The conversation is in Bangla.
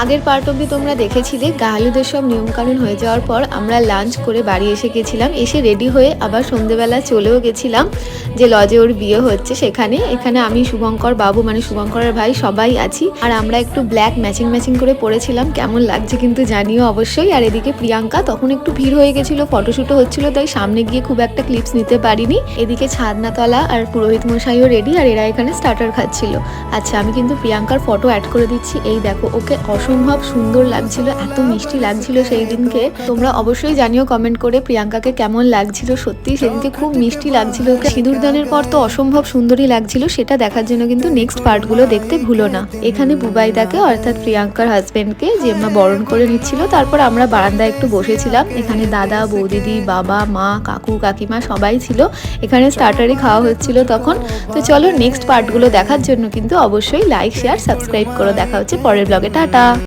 আগের পার্ট অব্দি তোমরা দেখেছিলে গাহালুদের সব নিয়মকানুন হয়ে যাওয়ার পর আমরা লাঞ্চ করে বাড়ি এসে গেছিলাম, এসে রেডি হয়ে আবার সন্ধেবেলা চলেও গেছিলাম যে লজে ওর বিয়ে হচ্ছে সেখানে। এখানে আমি, শুভঙ্কর বাবু মানে শুভঙ্করের ভাই সবাই আছি, আর আমরা একটু ব্ল্যাক ম্যাচিং করে পরেছিলাম। কেমন লাগছে কিন্তু জানিও অবশ্যই। আর এদিকে প্রিয়াঙ্কা, তখন একটু ভিড় হয়ে গেছিল, ফটোশুটও হচ্ছিল, তাই সামনে গিয়ে খুব একটা ক্লিপস নিতে পারিনি। এদিকে ছাদনাতলা আর পুরোহিত মশাইও রেডি, আর এরা এখানে স্টার্টার খাচ্ছিল। আচ্ছা, আমি কিন্তু প্রিয়াঙ্কার ফটো অ্যাড করে দিচ্ছি। এই দেখো, ওকে অসম্ভব সুন্দর লাগছিল, এত মিষ্টি লাগছিল সেই দিনকে। তোমরা অবশ্যই জানিও কমেন্ট করে প্রিয়াঙ্কাকে কেমন লাগছিল। সত্যি সেদিনকে খুব মিষ্টি লাগছিল ওকে। সিঁদুরদানের পর তো অসম্ভব সুন্দরী লাগছিল, সেটা দেখার জন্য কিন্তু নেক্সট পার্টগুলো দেখতে ভুলো না। এখানে বুবাইদাকে অর্থাৎ প্রিয়াঙ্কার হাজবেন্ডকে জেম্মা বরণ করে নিচ্ছিল। তারপর আমরা বারান্দায় একটু বসেছিলাম। এখানে দাদা, বৌদিদি, বাবা, মা, কাকু, কাকিমা সবাই ছিল। এখানে স্টার্টারই খাওয়া হচ্ছিল তখন। তো চলো নেক্সট পার্টগুলো দেখার জন্য কিন্তু অবশ্যই লাইক, শেয়ার, সাবস্ক্রাইব করো। দেখা হচ্ছে পরের ব্লগে। টাটা।